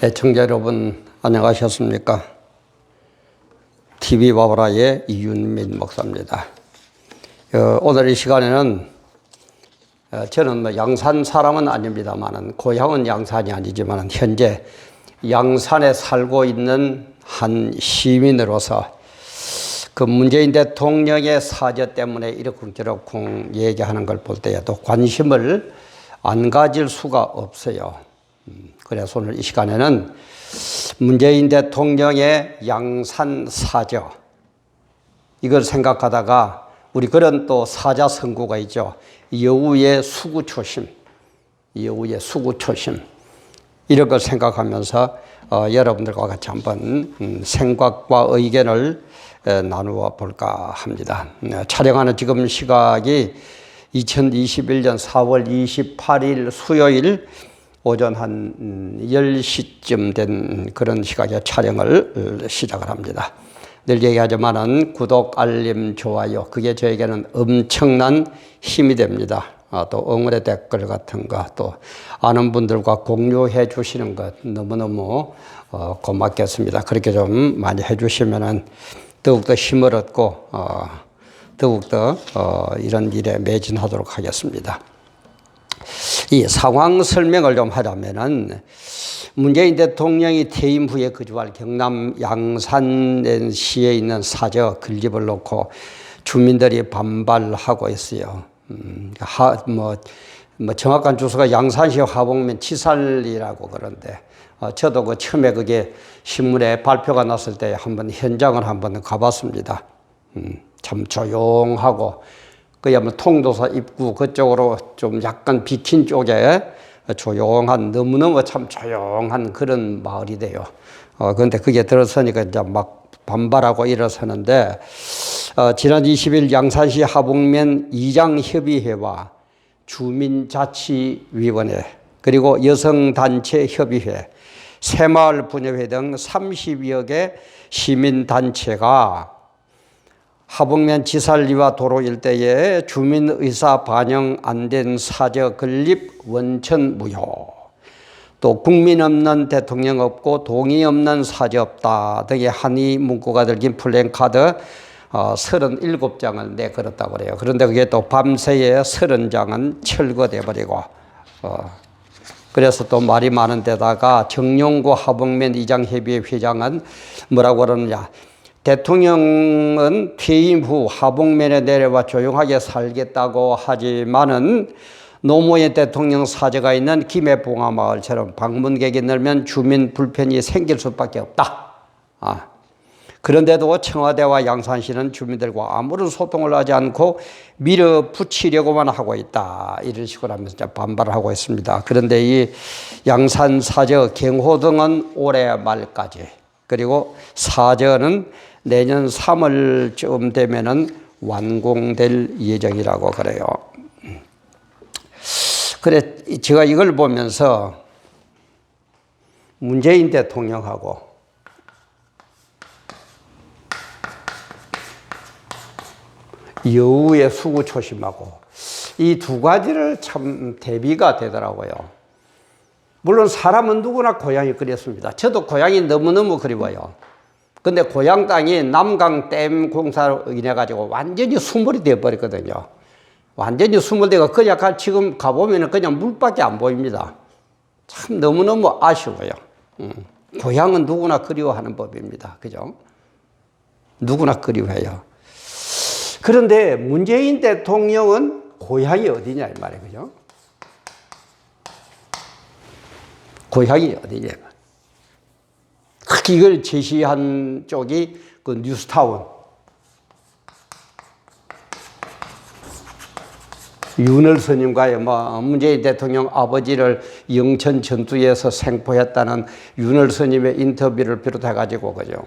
애청자 여러분 안녕하셨습니까? TV바보라의 이윤민 목사입니다. 오늘 이 시간에는 저는 양산 사람은 아닙니다만 고향은 양산이 아니지만 현재 양산에 살고 있는 한 시민으로서 그 문재인 대통령의 사저 때문에 이러쿵저러쿵 얘기하는 걸 볼 때에도 관심을 안 가질 수가 없어요. 그래서 오늘 이 시간에는 문재인 대통령의 양산 사저, 이걸 생각하다가 우리 그런 또 사자 선구가 있죠. 여우의 수구초심, 여우의 수구초심, 이런 걸 생각하면서 여러분들과 같이 한번 생각과 의견을 나누어 볼까 합니다. 촬영하는 지금 시각이 2021년 4월 28일 수요일 오전 한 10시쯤 된 그런 시각에 촬영을 시작을 합니다. 늘 얘기하지만은 구독, 알림, 좋아요, 그게 저에게는 엄청난 힘이 됩니다. 또 응원의 댓글 같은 거, 또 아는 분들과 공유해 주시는 것 너무너무 고맙겠습니다. 그렇게 좀 많이 해 주시면은 더욱더 힘을 얻고 더욱더 이런 일에 매진하도록 하겠습니다. 이 상황 설명을 좀 하자면은 문재인 대통령이 퇴임 후에 거주할 경남 양산시에 있는 사저 건립을 놓고 주민들이 반발하고 있어요. 정확한 주소가 양산시 화북면 치살리라고 그러는데 저도 그 처음에 그게 신문에 발표가 났을 때 한번 현장을 한번 가봤습니다. 참 조용하고 그야말로 통도사 입구 그쪽으로 좀 약간 비킨 쪽에 조용한, 너무너무 참 조용한 그런 마을이 돼요. 그런데 그게 들어서니까 이제 막 반발하고 일어서는데, 지난 20일 양산시 하북면 이장협의회와 주민자치위원회, 그리고 여성단체협의회, 새마을분여회 등 30여 개 시민단체가 하북면 지살리와 도로 일대에 주민의사 반영 안 된 사저 건립 원천 무효, 또 국민 없는 대통령 없고 동의 없는 사저 없다 등의 한이 문구가 들긴 플랜카드 37장을 내걸었다고 그래요. 그런데 그게 또 밤새에 30장은 철거돼 버리고 그래서 또 말이 많은 데다가 정용구 하북면 이장협의회 회장은 뭐라고 그러느냐, 대통령은 퇴임 후 하북면에 내려와 조용하게 살겠다고 하지만은 노무현 대통령 사저가 있는 김해봉화마을처럼 방문객이 늘면 주민 불편이 생길 수밖에 없다. 그런데도 청와대와 양산시는 주민들과 아무런 소통을 하지 않고 밀어붙이려고만 하고 있다. 이런 식으로 하면서 반발을 하고 있습니다. 그런데 이 양산 사저 경호등은 올해 말까지, 그리고 사저는 내년 3월쯤 되면은 완공될 예정이라고 그래요. 그래, 제가 이걸 보면서 문재인 대통령하고 여우의 수구초심하고 이 두 가지를 참 대비가 되더라고요. 물론 사람은 누구나 고향이 그립습니다. 저도 고향이 너무너무 그리워요. 근데 고향 땅이 남강 댐 공사로 인해 가지고 완전히 수몰이 되어 버렸거든요. 완전히 수몰되고 그냥 지금 가보면 그냥 물밖에 안 보입니다. 참 너무너무 아쉬워요. 고향은 누구나 그리워하는 법입니다. 그죠? 누구나 그리워해요. 그런데 문재인 대통령은 고향이 어디냐 이 말이에요. 그죠? 고향이 어디냐. 특히 이걸 제시한 쪽이 그 뉴스타운. 윤월 스님과의 문재인 대통령 아버지를 영천 전투에서 생포했다는 윤월 스님의 인터뷰를 비롯해가지고, 그죠.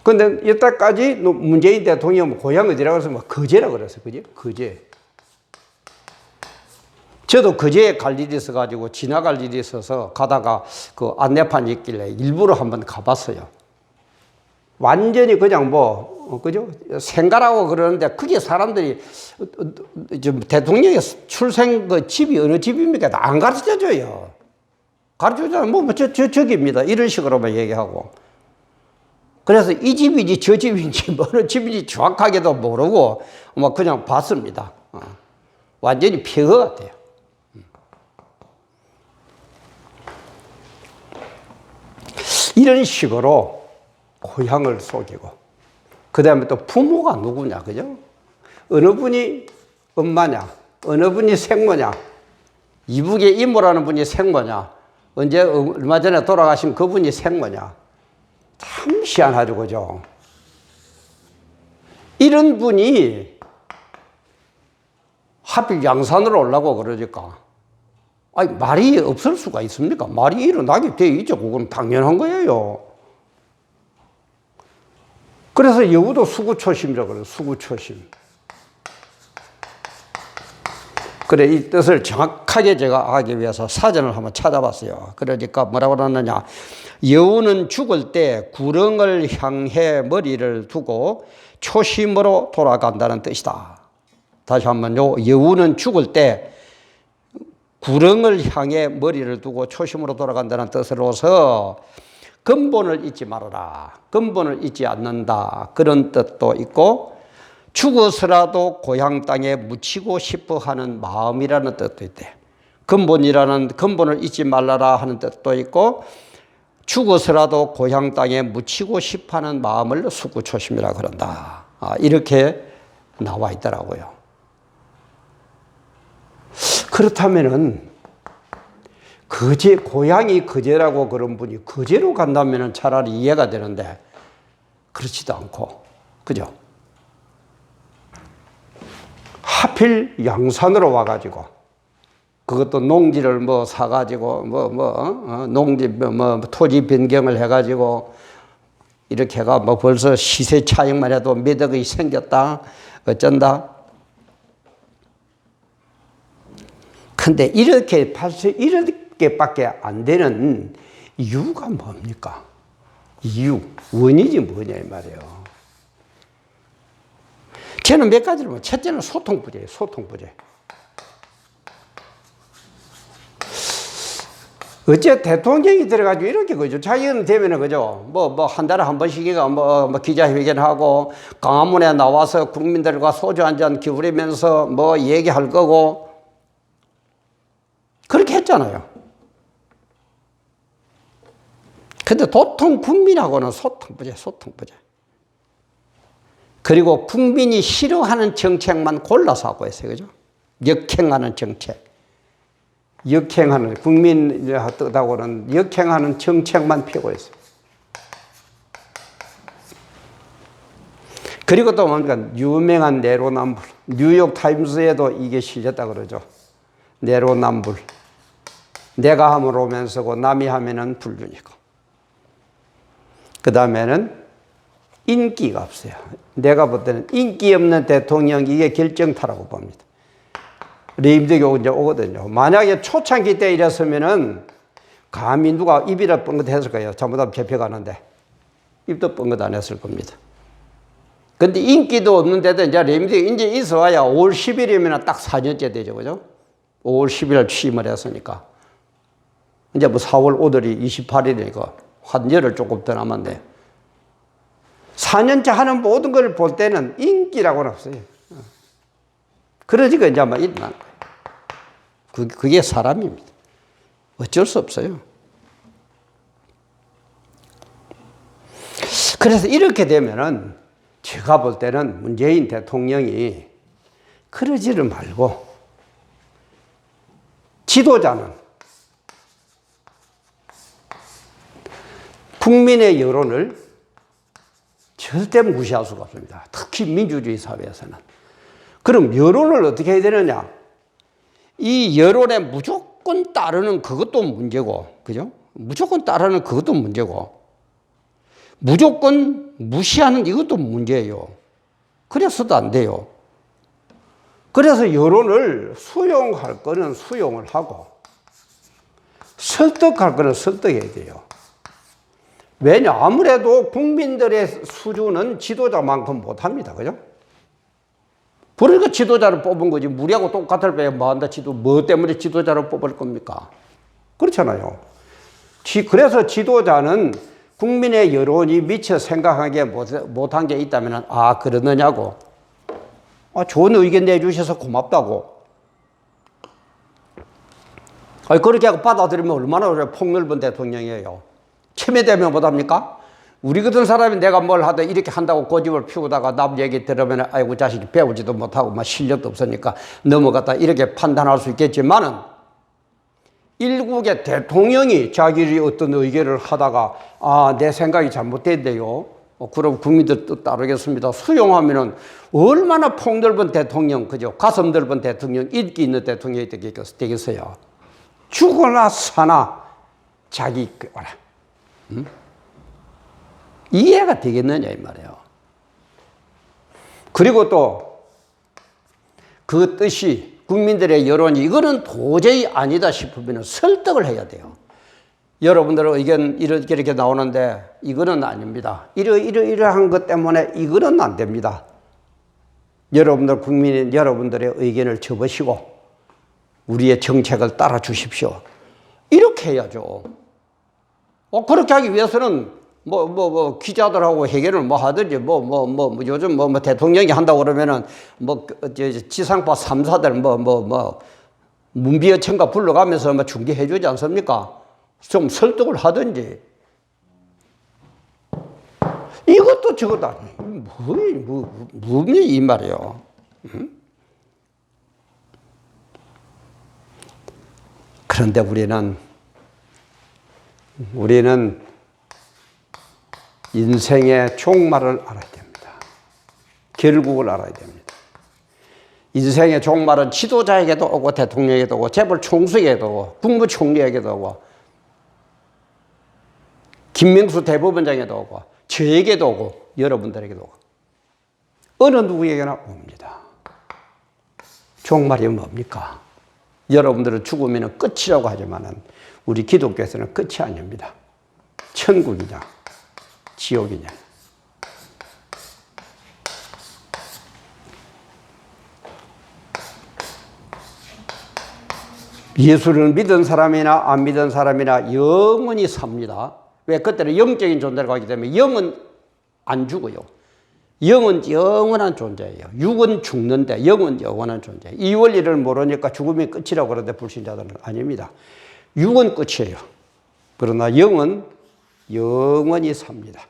근데 이때까지 문재인 대통령 고향 어디라고 해서 거제라고 그랬어요. 그죠? 거제. 저도 거제에 갈 일이 있어가지고 지나갈 일이 있어서 가다가 그 안내판 있길래 일부러 한번 가봤어요. 완전히 그냥 그죠? 생가라고 그러는데 그게 사람들이 좀 대통령의 출생 그 집이 어느 집입니까? 안 가르쳐 줘요. 가르쳐주잖아요. 저기입니다. 이런 식으로만 얘기하고. 그래서 이 집인지 저 집인지 어느 집인지 정확하게도 모르고 그냥 봤습니다. 완전히 폐허 같아요. 이런 식으로 고향을 속이고, 그 다음에 또 부모가 누구냐, 그죠? 어느 분이 엄마냐, 어느 분이 생모냐, 이북의 이모라는 분이 생모냐, 언제 얼마 전에 돌아가신 그분이 생모냐. 참 희한하죠, 그죠? 이런 분이 하필 양산으로 오려고 그러니까, 아니, 말이 없을 수가 있습니까? 말이 일어나게 돼 있죠. 그건 당연한 거예요. 그래서 여우도 수구초심이라고 그래요. 수구초심. 그래, 이 뜻을 정확하게 제가 하기 위해서 사전을 한번 찾아봤어요. 그러니까 뭐라고 그러느냐. 여우는 죽을 때 구렁을 향해 머리를 두고 초심으로 돌아간다는 뜻이다. 다시 한번요. 여우는 죽을 때 구렁을 향해 머리를 두고 초심으로 돌아간다는 뜻으로서 근본을 잊지 말아라. 근본을 잊지 않는다. 그런 뜻도 있고, 죽어서라도 고향 땅에 묻히고 싶어 하는 마음이라는 뜻도 있대. 근본을 잊지 말라라 하는 뜻도 있고, 죽어서라도 고향 땅에 묻히고 싶어 하는 마음을 수구초심이라 그런다. 이렇게 나와 있더라고요. 그렇다면은 고향이 거제라고 그런 분이 거제로 간다면은 차라리 이해가 되는데 그렇지도 않고, 그죠? 하필 양산으로 와가지고 그것도 농지를 사가지고 농지 토지 변경을 해가지고 이렇게 해가 벌써 시세 차익만 해도 몇 억이 생겼다 어쩐다. 근데 이렇게밖에 안 되는 이유가 뭡니까? 원인이 뭐냐 이 말이에요. 저는 몇 가지를 보면, 첫째는 소통 부재예요. 소통 부재. 어째 대통령이 들어가지고 이렇게 그죠? 자기는 되면은 그죠? 한 달에 한 번씩이가 기자회견하고 광화문에 나와서 국민들과 소주 한 잔 기울이면서 얘기할 거고 그렇게 했잖아요. 근데 도통 국민하고는 소통 부재. 그리고 국민이 싫어하는 정책만 골라서 하고 있어요. 그죠? 역행하는 정책. 국민하고는 역행하는 정책만 펴고 있어요. 그리고 또 뭡니까? 유명한 내로남불. 뉴욕 타임스에도 이게 실렸다 그러죠. 내로남불. 내가 하면 로맨스고 남이 하면은 불륜이고. 그 다음에는 인기가 없어요. 내가 볼 때는 인기 없는 대통령 이게 결정타라고 봅니다. 레임덕이 이제 오거든요. 만약에 초창기 때 이랬으면은 감히 누가 입이라 뻥긋했을 거예요. 잘못하면 잡혀가는데 입도 뻥긋 안 했을 겁니다. 근데 인기도 없는데도 이제 레임덕이 이제 있어야 5월 10일이면 딱 4년째 되죠, 그죠? 5월 10일 취임을 했으니까 이제 4월 5일이 28일이니까 한 열흘 조금 더 남았네. 4년째 하는 모든 걸 볼 때는 인기라고는 없어요. 그러니까 이제 아마 일어나는 거예요. 그게 사람입니다. 어쩔 수 없어요. 그래서 이렇게 되면은 제가 볼 때는 문재인 대통령이 그러지를 말고 지도자는 국민의 여론을 절대 무시할 수가 없습니다. 특히 민주주의 사회에서는. 그럼 여론을 어떻게 해야 되느냐? 이 여론에 무조건 따르는 그것도 문제고, 그죠? 무조건 따르는 그것도 문제고, 무조건 무시하는 이것도 문제예요. 그래서도 안 돼요. 그래서 여론을 수용할 거는 수용을 하고, 설득할 거는 설득해야 돼요. 왜냐? 아무래도 국민들의 수준은 지도자만큼 못합니다. 그죠? 그러니까 지도자를 뽑은 거지. 우리하고 똑같을 때 뭐 때문에 지도자를 뽑을 겁니까? 그렇잖아요. 그래서 지도자는 국민의 여론이 미처 생각하기 못한 게 있다면, 아, 그러느냐고. 아, 좋은 의견 내주셔서 고맙다고. 그렇게 하고 받아들이면 얼마나 폭넓은 대통령이에요. 체면되면 못합니까? 우리 같은 사람이 내가 뭘 하든 이렇게 한다고 고집을 피우다가 남 얘기 들으면 아이고 자식이 배우지도 못하고 막 실력도 없으니까 넘어갔다 이렇게 판단할 수 있겠지만은 일국의 대통령이 자기의 어떤 의견을 하다가 아, 내 생각이 잘못됐대요. 그럼 국민들 뜻 따르겠습니다. 수용하면은 얼마나 폭넓은 대통령, 그죠? 가슴 넓은 대통령, 인기 있는 대통령이 되겠어요. 죽거나 사나 자기 거라. 이해가 되겠느냐 이 말이에요. 그리고 또 그 뜻이 국민들의 여론이 이거는 도저히 아니다 싶으면 설득을 해야 돼요. 여러분들의 의견 이렇게 나오는데 이거는 아닙니다. 이러한 것 때문에 이거는 안 됩니다. 국민인 여러분들의 의견을 접으시고 우리의 정책을 따라 주십시오. 이렇게 해야죠. 그렇게 하기 위해서는 기자들하고 해결을 하든지, 요즘 대통령이 한다고 그러면은, 지상파 3사들 문비어천가 불러가면서 중계해 주지 않습니까? 좀 설득을 하든지. 이것도 저것도 아니에요. 뭐니, 이 말이에요. 그런데 우리는 인생의 종말을 알아야 됩니다. 결국을 알아야 됩니다. 인생의 종말은 지도자에게도 오고 대통령에게도 오고 재벌 총수에게도 오고 국무총리에게도 오고 김명수 대법원장에게도 오고 저에게도 오고 여러분들에게도 오고 어느 누구에게나 옵니다. 종말이 뭡니까? 여러분들은 죽으면 끝이라고 하지만 우리 기독교에서는 끝이 아닙니다. 천국이냐 지옥이냐. 예수를 믿은 사람이나 안 믿은 사람이나 영원히 삽니다. 왜? 그때는 영적인 존재를 가기 때문에 영은 안 죽어요. 영은 영원한 존재예요. 육은 죽는데 영은 영원한 존재예요. 이 원리를 모르니까 죽음이 끝이라고 그러는데 불신자들은 아닙니다. 육은 끝이에요. 그러나 영은 영원히 삽니다.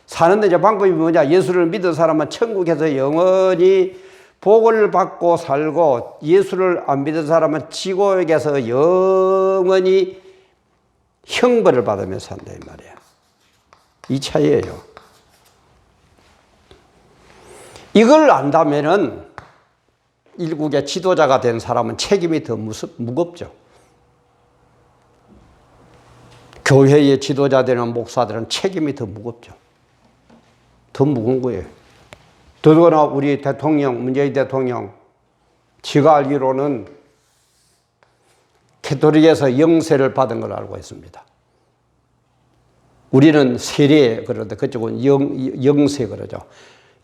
사는데 이제 방법이 뭐냐? 예수를 믿은 사람은 천국에서 영원히 복을 받고 살고, 예수를 안 믿은 사람은 지옥에서 영원히 형벌을 받으며 산다 이 말이야. 이 차이예요. 이걸 안다면은 일국의 지도자가 된 사람은 책임이 더 무겁죠. 교회의 지도자 되는 목사들은 책임이 더 무겁죠. 더 무거운 거예요. 더더구나 우리 대통령, 문재인 대통령, 제가 알기로는 캐톨릭에서 영세를 받은 걸 알고 있습니다. 우리는 세례 그러는데 그쪽은 영세 그러죠.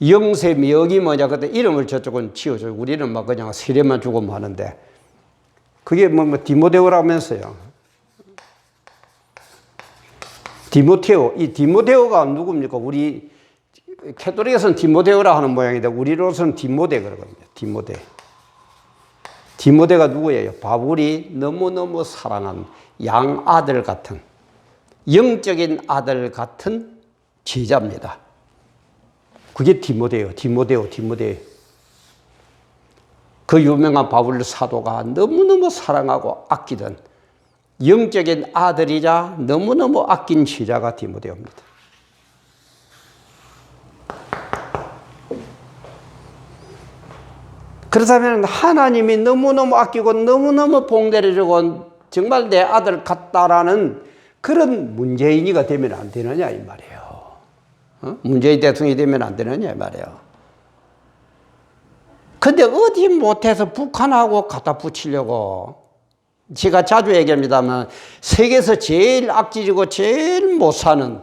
영세 명이 뭐냐? 그때 이름을 저쪽은 지어줘요. 우리는 막 그냥 세례만 주고 하는데 그게 디모데오라면서요. 디모테오. 이 디모데오가 누굽니까? 우리 캐톨릭에서는 디모데오라 하는 모양인데 우리로서는 디모데 그러거든요. 디모데가 누구예요? 바울이 너무너무 사랑한 양아들 같은, 영적인 아들 같은 제자입니다. 그게 디모데요. 디모데. 그 유명한 바울 사도가 너무너무 사랑하고 아끼던 영적인 아들이자 너무너무 아낀 제자가 디모데입니다. 그렇다면 하나님이 너무너무 아끼고 너무너무 복내를 주고 정말 내 아들 같다라는 그런 문재인이가 되면 안 되느냐 이 말이에요. 문재인 대통령이 되면 안 되느냐 이 말이에요. 근데 어디 못해서 북한하고 갖다 붙이려고. 제가 자주 얘기합니다만 세계에서 제일 악질이고 제일 못 사는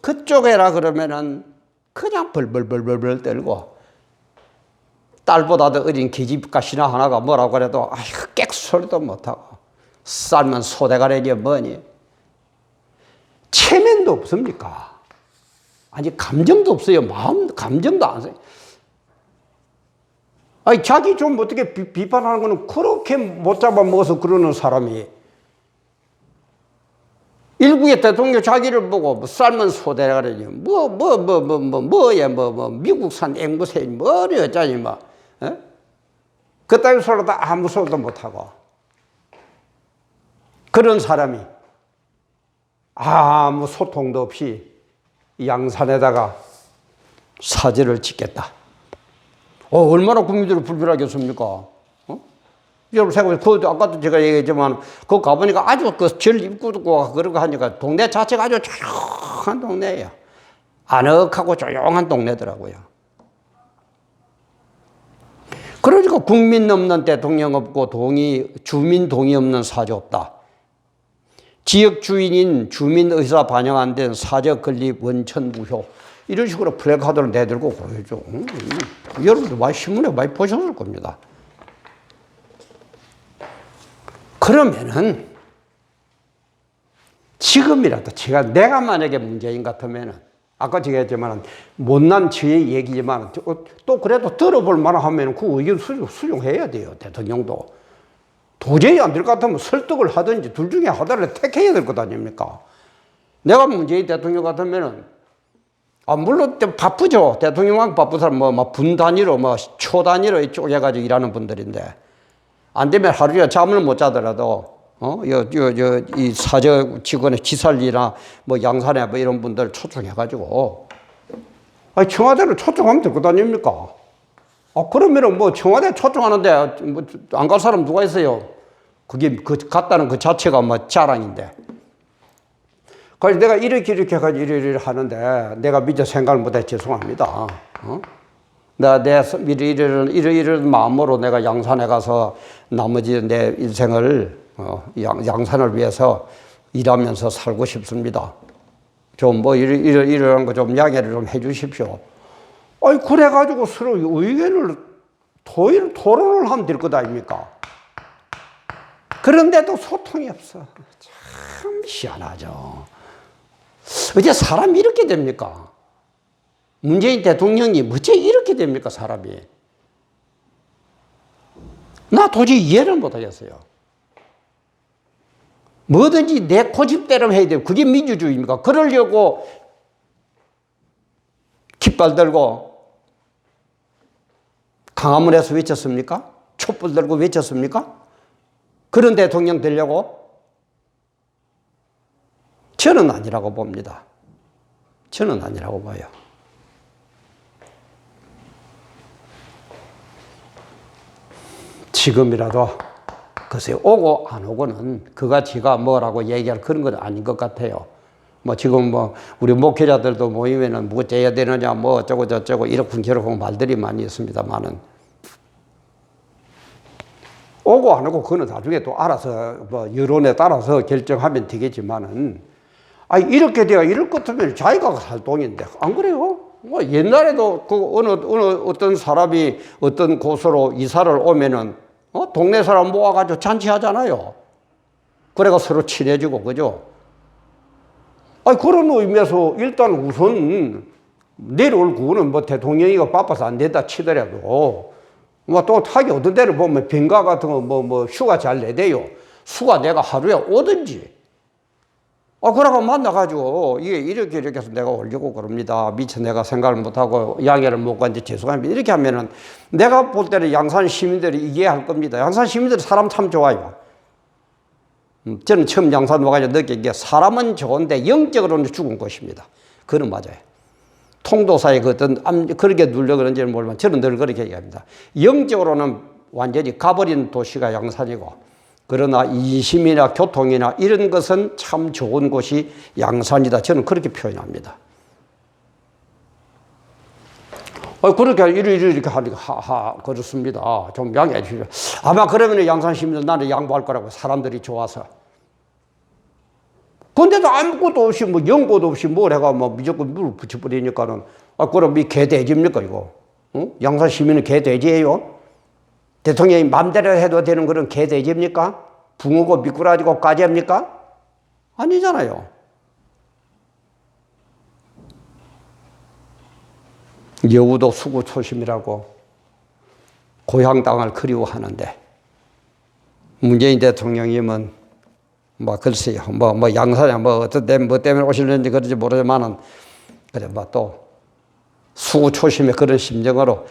그쪽에라 그러면은 그냥 벌벌 떨고, 딸보다도 어린 계집가시나 하나가 뭐라고 그래도 아이고 객소리도 못하고, 쌀면 소대가리지 뭐니. 체면도 없습니까? 아니, 감정도 없어요. 마음, 감정도 안 써요. 아니, 자기 좀 어떻게 비판하는 거는 그렇게 못 잡아먹어서 그러는 사람이 일국의 대통령 자기를 보고 뭐 삶은 소대라 그러지. 미국산 앵무새, 뭐니 어쩌니, 뭐. 에? 그따위 소리도 아무 소리도 못하고. 그런 사람이 아무 소통도 없이 양산에다가 사제를 짓겠다. 얼마나 국민들이 불편하겠습니까? 여러분 생각해보세요. 그 아까도 제가 얘기했지만 그 가보니까 아주 그 절 입구고 그런 거 하니까 동네 자체가 아주 조용한 동네예요. 아늑하고 조용한 동네더라고요. 그러니까 국민 없는 대통령 없고 주민 동의 없는 사저 없다. 지역 주인인 주민 의사 반영 안 된 사저 건립 원천 무효. 이런 식으로 플래카드를 내들고 보여줘. 여러분들 많이 신문에 많이 보셨을 겁니다. 그러면은 지금이라도 내가 만약에 문재인 같으면은 아까 제가 했지만 못난 저의 얘기지만 또 그래도 들어볼 만하면 그 의견 수용해야 돼요. 대통령도. 도저히 안 될 것 같으면 설득을 하든지 둘 중에 하나를 택해야 될 것 아닙니까? 내가 문재인 대통령 같으면은 물론 바쁘죠. 대통령하고 바쁜 사람 분 단위로 초 단위로 쪼개가지고 일하는 분들인데 안 되면 하루에 잠을 못 자더라도 이 사저 직원의 지살리나 양산에 이런 분들 초청해가지고 청와대로 초청하면 될 것 아닙니까? 그러면은 청와대 초청하는데 안 갈 사람 누가 있어요? 그게 갔다는 그 자체가 자랑인데. 그래서 내가 이렇게 해가지고 이래 하는데 내가 미처 생각을 못해 죄송합니다. 내가 이런 마음으로 내가 양산에 가서 나머지 내 인생을 양산을 위해서 일하면서 살고 싶습니다. 좀 이런 거 좀 양해를 좀 해 주십시오. 그래가지고 서로 의견을 토론을 하면 될 것 아닙니까? 그런데도 소통이 없어. 참 희한하죠. 어째 사람이 이렇게 됩니까? 문재인 대통령이 어째 이렇게 됩니까, 사람이? 나 도저히 이해를 못하겠어요. 뭐든지 내 고집대로 해야 돼요. 그게 민주주의입니까? 그러려고 깃발 들고 강화문에서 외쳤습니까? 촛불 들고 외쳤습니까? 그런 대통령 되려고? 저는 아니라고 봅니다. 저는 아니라고 봐요. 지금이라도 글쎄요, 오고 안 오고는 그가 지가 뭐라고 얘기할 그런 건 아닌 것 같아요. 지금 우리 목회자들도 모이면은 뭐 째야 되느냐 어쩌고 저쩌고 이렇게 저렇게 말들이 많이 있습니다만은 오고 안 오고 그거는 나중에 또 알아서 여론에 따라서 결정하면 되겠지만은 이렇게 돼야 이럴 것 같으면 자기가 살 돈인데 안 그래요? 옛날에도 어떤 사람이 어떤 곳으로 이사를 오면은 동네 사람 모아가지고 잔치하잖아요. 그래가 서로 친해지고 그죠? 그런 의미에서 일단 우선 내려올 구는 대통령이가 바빠서 안 된다 치더라도 또 타기 어떤 데를 보면 병가 같은 거 휴가 잘 내대요. 휴가 내가 하루에 오든지. 그러고 만나가지고 이렇게 해서 내가 올리고 그럽니다. 미처 내가 생각을 못하고 양해를 못 간지 죄송합니다. 이렇게 하면은 내가 볼 때는 양산 시민들이 이해할 겁니다. 양산 시민들이 사람 참 좋아요. 저는 처음 양산 와가지고 느낀 게 사람은 좋은데 영적으로는 죽은 것입니다. 그건 맞아요. 통도사의 그렇게 눌려 그런지는 모르지만 저는 늘 그렇게 얘기합니다. 영적으로는 완전히 가버린 도시가 양산이고 그러나 인심이나 교통이나 이런 것은 참 좋은 곳이 양산이다. 저는 그렇게 표현합니다. 그렇게 이렇게 하니까 그렇습니다. 좀 양해해 주시죠. 아마 그러면 양산 시민들 나는 양보할 거라고 사람들이 좋아서. 근데도 아무것도 없이 연고도 없이 뭘 해가 무조건 물을 붙여버리니까는 그럼 이 개돼지입니까 이거? 양산 시민은 개돼지예요? 대통령이 맘대로 해도 되는 그런 개돼지입니까? 붕어고 미꾸라지고 까지입니까? 아니잖아요. 여우도 수구초심이라고 고향 땅을 그리워하는데 문재인 대통령님은 뭐 글쎄요, 뭐 양산에 뭐 어떤 뭐 때문에 오시는지 그런지 모르지만은 그래 뭐 또 수구초심의 그런 심정으로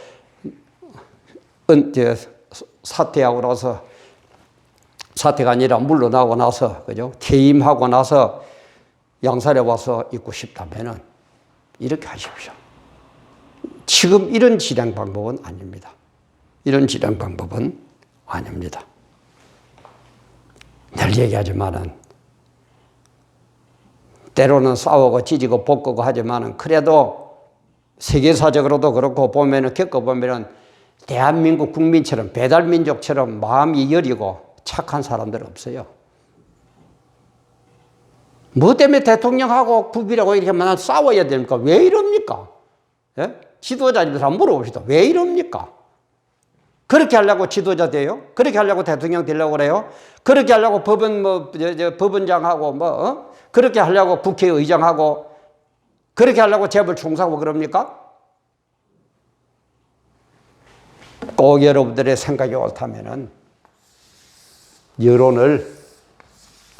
사퇴하고 나서 사퇴가 아니라 물러나고 나서 그죠? 퇴임하고 나서 양산에 와서 있고 싶다면은 이렇게 하십시오. 지금 이런 진행 방법은 아닙니다. 이런 진행 방법은 아닙니다. 늘 얘기하지만은 때로는 싸우고 찢고 볶고 하지만은 그래도 세계사적으로도 그렇고 보면은 겪어보면은 대한민국 국민처럼 배달민족처럼 마음이 여리고 착한 사람들 없어요. 뭐 때문에 대통령하고 부비라고 이렇게 맨날 싸워야 됩니까? 왜 이럽니까? 예? 지도자님들 한번 물어봅시다. 왜 이럽니까? 그렇게 하려고 지도자 돼요? 그렇게 하려고 대통령 되려고 그래요? 그렇게 하려고 법원장하고 그렇게 하려고 국회의장하고 그렇게 하려고 재벌 총사하고 그럽니까? 꼭 여러분들의 생각이 옳다면은 여론을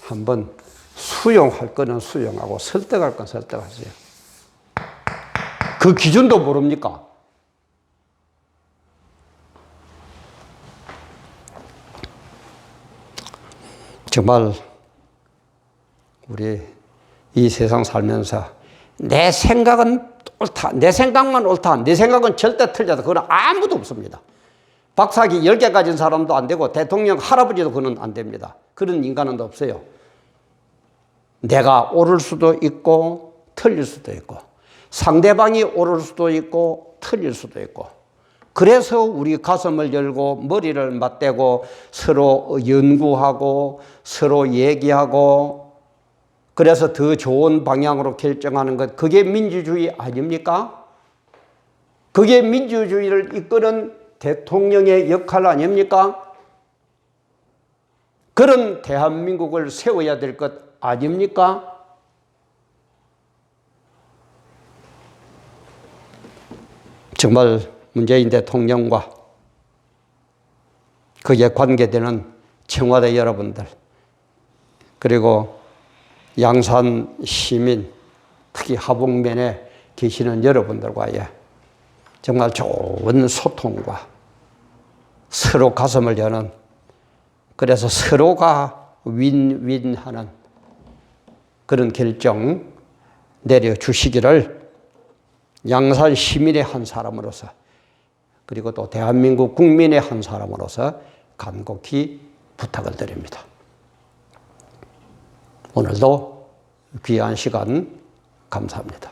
한번 수용할 거는 수용하고 설득할 건 설득하세요. 그 기준도 모릅니까? 정말 우리 이 세상 살면서 내 생각은 옳다, 내 생각만 옳다, 내 생각은 절대 틀렸다, 그건 아무도 없습니다. 박사학위 10개 가진 사람도 안 되고 대통령 할아버지도 그건 안 됩니다. 그런 인간은 없어요. 내가 옳을 수도 있고 틀릴 수도 있고 상대방이 옳을 수도 있고 틀릴 수도 있고 그래서 우리 가슴을 열고 머리를 맞대고 서로 연구하고 서로 얘기하고 그래서 더 좋은 방향으로 결정하는 것, 그게 민주주의 아닙니까? 그게 민주주의를 이끄는 대통령의 역할 아닙니까? 그런 대한민국을 세워야 될 것 아닙니까? 정말 문재인 대통령과 그에 관계되는 청와대 여러분들 그리고 양산 시민 특히 하북면에 계시는 여러분들과의 정말 좋은 소통과 서로 가슴을 여는 그래서 서로가 윈윈하는 그런 결정 내려주시기를 양산 시민의 한 사람으로서 그리고 또 대한민국 국민의 한 사람으로서 간곡히 부탁을 드립니다. 오늘도 귀한 시간 감사합니다.